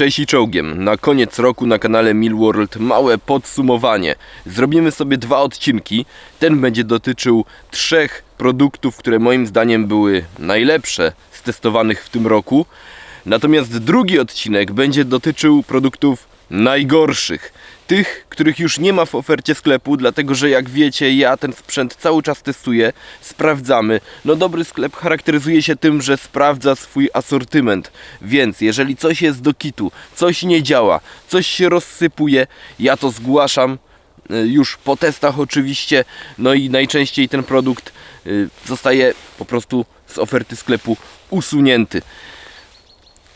Cześć i czołgiem. Na koniec roku na kanale Milworld małe podsumowanie. Zrobimy sobie 2 odcinki. Ten będzie dotyczył 3 produktów, które moim zdaniem były najlepsze z testowanych w tym roku. Natomiast drugi odcinek będzie dotyczył produktów najgorszych. Tych, których już nie ma w ofercie sklepu, dlatego że jak wiecie, ja ten sprzęt cały czas testuję, sprawdzamy. No dobry sklep charakteryzuje się tym, że sprawdza swój asortyment. Więc jeżeli coś jest do kitu, coś nie działa, coś się rozsypuje, ja to zgłaszam już po testach oczywiście. No i najczęściej ten produkt zostaje po prostu z oferty sklepu usunięty.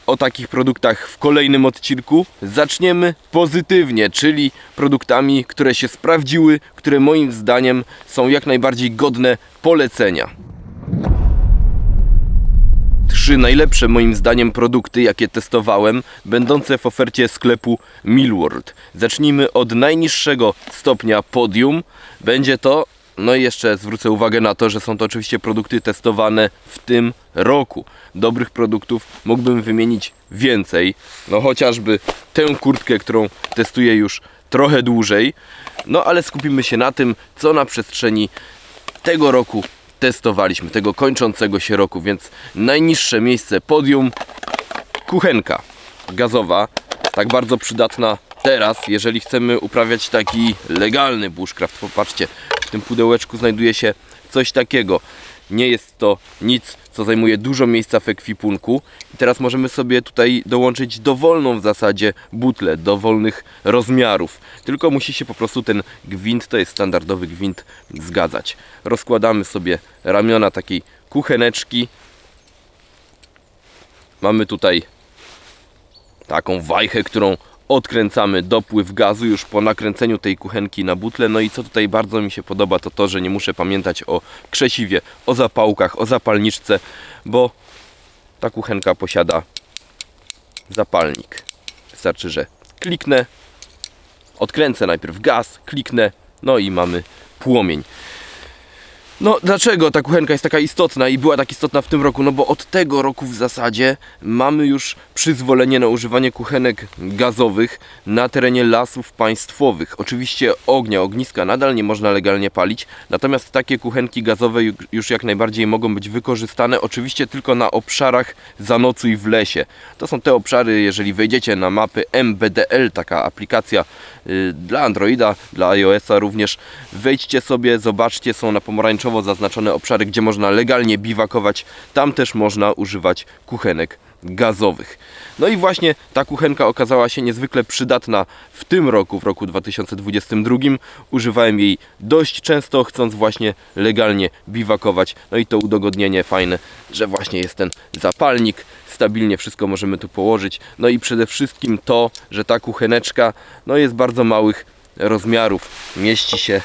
O takich produktach w kolejnym odcinku. Zaczniemy pozytywnie, czyli produktami, które się sprawdziły, które moim zdaniem są jak najbardziej godne polecenia. 3 najlepsze moim zdaniem produkty, jakie testowałem, będące w ofercie sklepu Milworld. Zacznijmy od najniższego stopnia podium. Będzie to, no i jeszcze zwrócę uwagę na to, że są to oczywiście produkty testowane w tym roku. Dobrych produktów mógłbym wymienić więcej. No chociażby tę kurtkę, którą testuję już trochę dłużej. No ale skupimy się na tym, co na przestrzeni tego roku testowaliśmy, tego kończącego się roku. Więc najniższe miejsce podium, kuchenka gazowa, tak bardzo przydatna teraz, jeżeli chcemy uprawiać taki legalny bushcraft. Popatrzcie, w tym pudełeczku znajduje się coś takiego. Nie jest to nic, co zajmuje dużo miejsca w ekwipunku. I teraz możemy sobie tutaj dołączyć dowolną w zasadzie butlę, dowolnych rozmiarów. Tylko musi się po prostu ten gwint, to jest standardowy gwint, zgadzać. Rozkładamy sobie ramiona takiej kucheneczki. Mamy tutaj taką wajchę, którą odkręcamy dopływ gazu już po nakręceniu tej kuchenki na butlę. No i co tutaj bardzo mi się podoba, to to, że nie muszę pamiętać o krzesiwie, o zapałkach, o zapalniczce, bo ta kuchenka posiada zapalnik. Wystarczy, że kliknę, odkręcę najpierw gaz, kliknę, no i mamy płomień. No dlaczego ta kuchenka jest taka istotna i była tak istotna w tym roku? No bo od tego roku w zasadzie mamy już przyzwolenie na używanie kuchenek gazowych na terenie lasów państwowych. Oczywiście ogniska nadal nie można legalnie palić, natomiast takie kuchenki gazowe już jak najbardziej mogą być wykorzystane, oczywiście tylko na obszarach zanocuj w lesie. To są te obszary, jeżeli wejdziecie na mapy MBDL, taka aplikacja dla Androida, dla iOS-a również, wejdźcie sobie, zobaczcie, są na pomarańczowo zaznaczone obszary, gdzie można legalnie biwakować. Tam też można używać kuchenek gazowych. No i właśnie ta kuchenka okazała się niezwykle przydatna w tym roku, w roku 2022. Używałem jej dość często, chcąc właśnie legalnie biwakować. No i to udogodnienie fajne, że właśnie jest ten zapalnik, stabilnie wszystko możemy tu położyć. No i przede wszystkim to, że ta kucheneczka no jest bardzo małych rozmiarów. Mieści się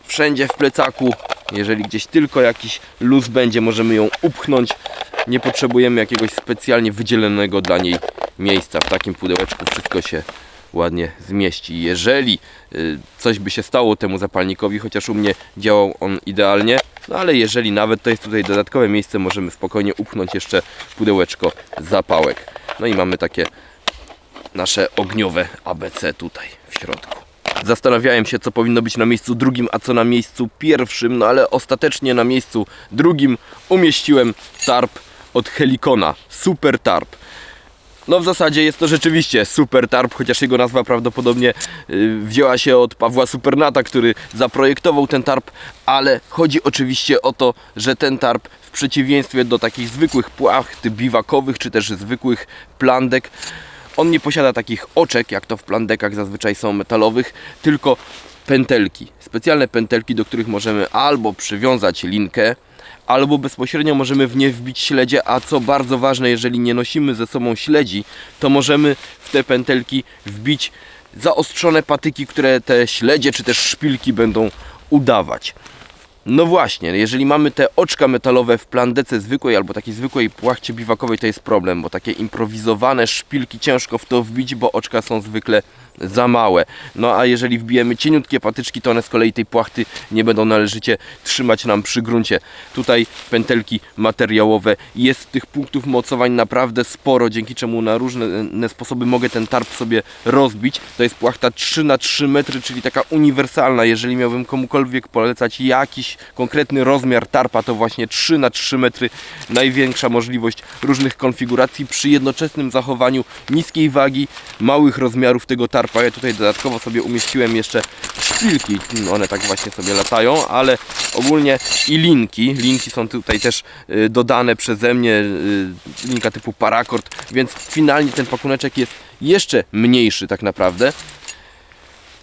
wszędzie w plecaku. Jeżeli gdzieś tylko jakiś luz będzie, możemy ją upchnąć. Nie potrzebujemy jakiegoś specjalnie wydzielonego dla niej miejsca. W takim pudełeczku wszystko się ładnie zmieści. Jeżeli coś by się stało temu zapalnikowi, chociaż u mnie działał on idealnie, no ale jeżeli nawet to jest tutaj dodatkowe miejsce, możemy spokojnie upchnąć jeszcze pudełeczko zapałek. No i mamy takie nasze ogniowe ABC tutaj w środku. Zastanawiałem się, co powinno być na miejscu drugim, a co na miejscu pierwszym, no ale ostatecznie na miejscu drugim umieściłem tarp od Helikona, Super Tarp. No w zasadzie jest to rzeczywiście Super Tarp, chociaż jego nazwa prawdopodobnie wzięła się od Pawła Supernata, który zaprojektował ten tarp, ale chodzi oczywiście o to, że ten tarp w przeciwieństwie do takich zwykłych płacht biwakowych, czy też zwykłych plandek, on nie posiada takich oczek, jak to w plandekach zazwyczaj są metalowych, tylko pętelki. Specjalne pętelki, do których możemy albo przywiązać linkę, albo bezpośrednio możemy w nie wbić śledzie, a co bardzo ważne, jeżeli nie nosimy ze sobą śledzi, to możemy w te pętelki wbić zaostrzone patyki, które te śledzie czy też szpilki będą udawać. No właśnie, jeżeli mamy te oczka metalowe w plandece zwykłej albo takiej zwykłej płachcie biwakowej, to jest problem, bo takie improwizowane szpilki ciężko w to wbić, bo oczka są zwykle za małe. No a jeżeli wbijemy cieniutkie patyczki, to one z kolei tej płachty nie będą należycie trzymać nam przy gruncie. Tutaj pętelki materiałowe, jest tych punktów mocowań naprawdę sporo, dzięki czemu na różne sposoby mogę ten tarp sobie rozbić. To jest płachta 3×3 metry, czyli taka uniwersalna. Jeżeli miałbym komukolwiek polecać jakiś konkretny rozmiar tarpa, to właśnie 3×3 metry. Największa możliwość różnych konfiguracji przy jednoczesnym zachowaniu niskiej wagi, małych rozmiarów tego tarpa. Ja tutaj dodatkowo sobie umieściłem jeszcze szpilki, one tak właśnie sobie latają, ale ogólnie i linki. Linki są tutaj też dodane przeze mnie, linka typu paracord, więc finalnie ten pakuneczek jest jeszcze mniejszy tak naprawdę.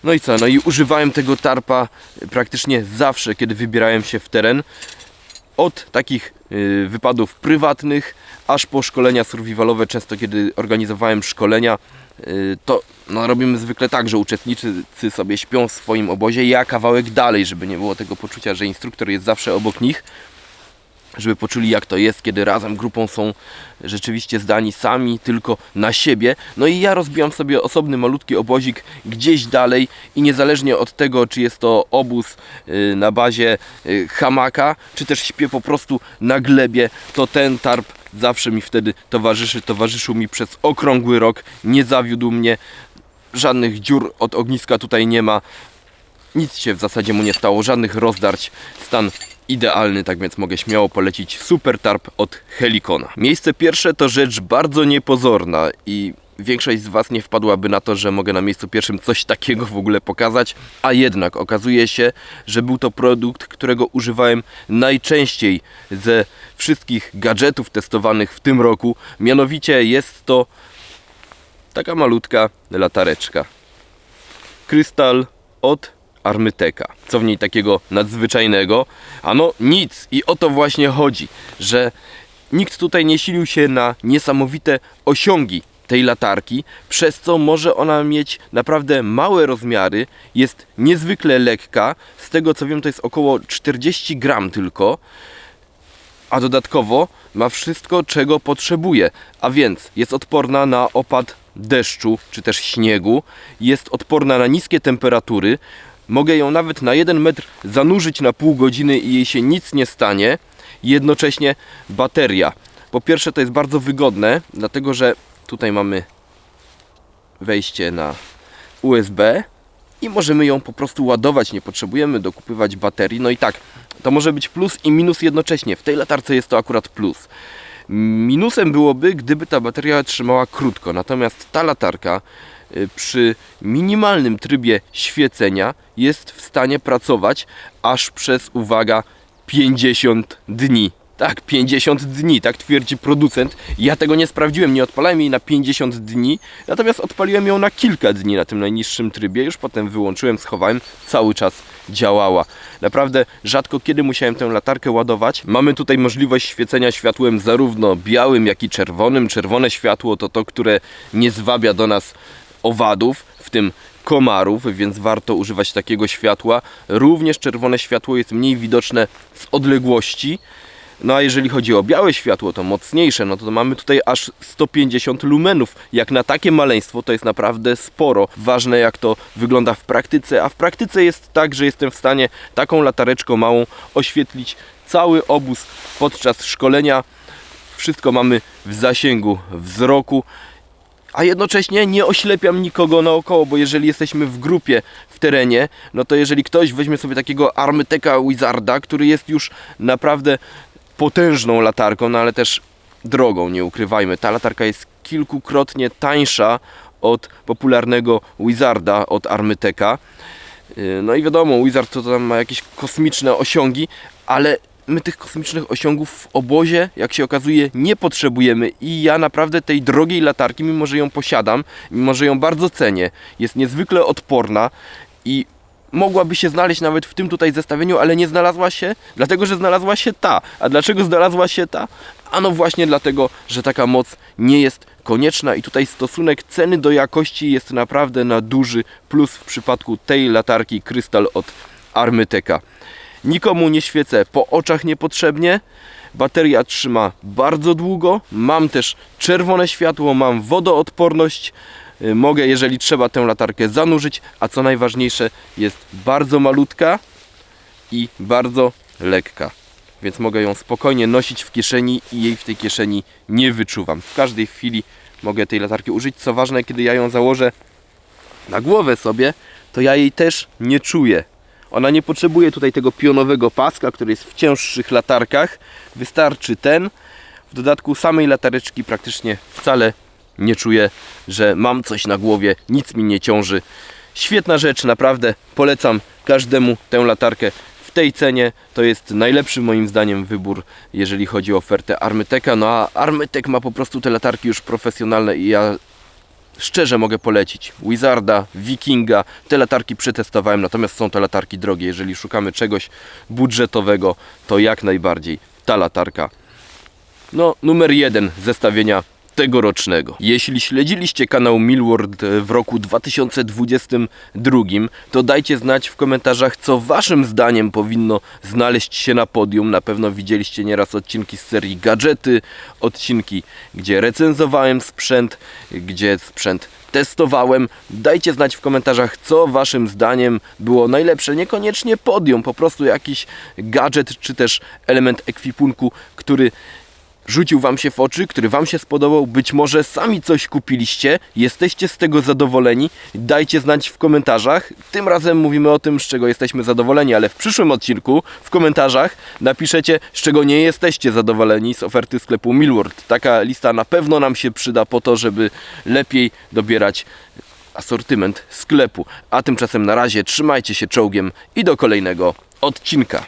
No i co? No i używałem tego tarpa praktycznie zawsze, kiedy wybierałem się w teren. Od takich wypadów prywatnych, aż po szkolenia survivalowe. Często kiedy organizowałem szkolenia, to robimy zwykle tak, że uczestnicy sobie śpią w swoim obozie, ja kawałek dalej, żeby nie było tego poczucia, że instruktor jest zawsze obok nich, żeby poczuli, jak to jest, kiedy razem grupą są rzeczywiście zdani sami tylko na siebie. No i ja rozbijam sobie osobny malutki obozik gdzieś dalej i niezależnie od tego, czy jest to obóz na bazie hamaka, czy też śpię po prostu na glebie, to ten tarp zawsze mi wtedy towarzyszył mi przez okrągły rok, nie zawiódł mnie, żadnych dziur od ogniska tutaj nie ma, nic się w zasadzie mu nie stało, żadnych rozdarć, stan idealny, tak więc mogę śmiało polecić super tarp od Helikona. Miejsce pierwsze to rzecz bardzo niepozorna i większość z Was nie wpadłaby na to, że mogę na miejscu pierwszym coś takiego w ogóle pokazać, a jednak okazuje się, że był to produkt, którego używałem najczęściej ze wszystkich gadżetów testowanych w tym roku. Mianowicie jest to taka malutka latareczka Krystal od Armyteka. Co w niej takiego nadzwyczajnego? Ano nic. I o to właśnie chodzi, że nikt tutaj nie silił się na niesamowite osiągi tej latarki, przez co może ona mieć naprawdę małe rozmiary, jest niezwykle lekka, z tego co wiem to jest około 40 gram tylko, a dodatkowo ma wszystko, czego potrzebuje, a więc jest odporna na opad deszczu czy też śniegu, jest odporna na niskie temperatury. Mogę ją nawet na 1 metr zanurzyć na pół godziny i jej się nic nie stanie. Jednocześnie bateria. Po pierwsze to jest bardzo wygodne, dlatego że tutaj mamy wejście na USB i możemy ją po prostu ładować, nie potrzebujemy dokupywać baterii. No i tak, to może być plus i minus jednocześnie. W tej latarce jest to akurat plus. Minusem byłoby, gdyby ta bateria trzymała krótko, natomiast ta latarka przy minimalnym trybie świecenia jest w stanie pracować aż przez, uwaga, 50 dni. Tak, 50 dni, tak twierdzi producent. Ja tego nie sprawdziłem, nie odpalałem jej na 50 dni, natomiast odpaliłem ją na kilka dni na tym najniższym trybie, już potem wyłączyłem, schowałem, cały czas działała. Naprawdę rzadko kiedy musiałem tę latarkę ładować. Mamy tutaj możliwość świecenia światłem zarówno białym, jak i czerwonym. Czerwone światło to to, które nie zwabia do nas owadów, w tym komarów, więc warto używać takiego światła. Również czerwone światło jest mniej widoczne z odległości. No a jeżeli chodzi o białe światło, to mocniejsze, no to mamy tutaj aż 150 lumenów. Jak na takie maleństwo to jest naprawdę sporo. Ważne jak to wygląda w praktyce, a w praktyce jest tak, że jestem w stanie taką latareczką małą oświetlić cały obóz podczas szkolenia. Wszystko mamy w zasięgu wzroku, a jednocześnie nie oślepiam nikogo naokoło, bo jeżeli jesteśmy w grupie w terenie, no to jeżeli ktoś weźmie sobie takiego Armyteka Wizarda, który jest już naprawdę potężną latarką, no ale też drogą, nie ukrywajmy. Ta latarka jest kilkukrotnie tańsza od popularnego Wizarda od Armyteka. No i wiadomo, Wizard to tam ma jakieś kosmiczne osiągi, ale my tych kosmicznych osiągów w obozie, jak się okazuje, nie potrzebujemy i ja naprawdę tej drogiej latarki, mimo że ją posiadam, mimo że ją bardzo cenię, jest niezwykle odporna i mogłaby się znaleźć nawet w tym tutaj zestawieniu, ale nie znalazła się, dlatego że znalazła się ta. A dlaczego znalazła się ta? Ano właśnie dlatego, że taka moc nie jest konieczna i tutaj stosunek ceny do jakości jest naprawdę na duży plus w przypadku tej latarki Krystal od Armyteka. Nikomu nie świecę po oczach niepotrzebnie. Bateria trzyma bardzo długo. Mam też czerwone światło, mam wodoodporność. Mogę, jeżeli trzeba, tę latarkę zanurzyć, a co najważniejsze, jest bardzo malutka i bardzo lekka. Więc mogę ją spokojnie nosić w kieszeni i jej w tej kieszeni nie wyczuwam. W każdej chwili mogę tej latarki użyć. Co ważne, kiedy ja ją założę na głowę sobie, to ja jej też nie czuję. Ona nie potrzebuje tutaj tego pionowego paska, który jest w cięższych latarkach. Wystarczy ten. W dodatku samej latareczki praktycznie wcale nie czuję, że mam coś na głowie. Nic mi nie ciąży. Świetna rzecz, naprawdę. Polecam każdemu tę latarkę. W tej cenie to jest najlepszy moim zdaniem wybór, jeżeli chodzi o ofertę Armyteka. No a Armytek ma po prostu te latarki już profesjonalne i ja szczerze mogę polecić Wizarda, Vikinga. Te latarki przetestowałem, natomiast są to latarki drogie. Jeżeli szukamy czegoś budżetowego, to jak najbardziej ta latarka. No, numer 1 zestawienia tegorocznego. Jeśli śledziliście kanał Milward w roku 2022, to dajcie znać w komentarzach, co waszym zdaniem powinno znaleźć się na podium. Na pewno widzieliście nieraz odcinki z serii gadżety, odcinki, gdzie recenzowałem sprzęt, gdzie sprzęt testowałem. Dajcie znać w komentarzach, co waszym zdaniem było najlepsze. Niekoniecznie podium, po prostu jakiś gadżet, czy też element ekwipunku, który rzucił wam się w oczy, który wam się spodobał. Być może sami coś kupiliście, jesteście z tego zadowoleni. Dajcie znać w komentarzach. Tym razem mówimy o tym, z czego jesteśmy zadowoleni, ale w przyszłym odcinku w komentarzach napiszecie, z czego nie jesteście zadowoleni z oferty sklepu Milward. Taka lista na pewno nam się przyda po to, żeby lepiej dobierać asortyment sklepu. A tymczasem na razie trzymajcie się czołgiem i do kolejnego odcinka.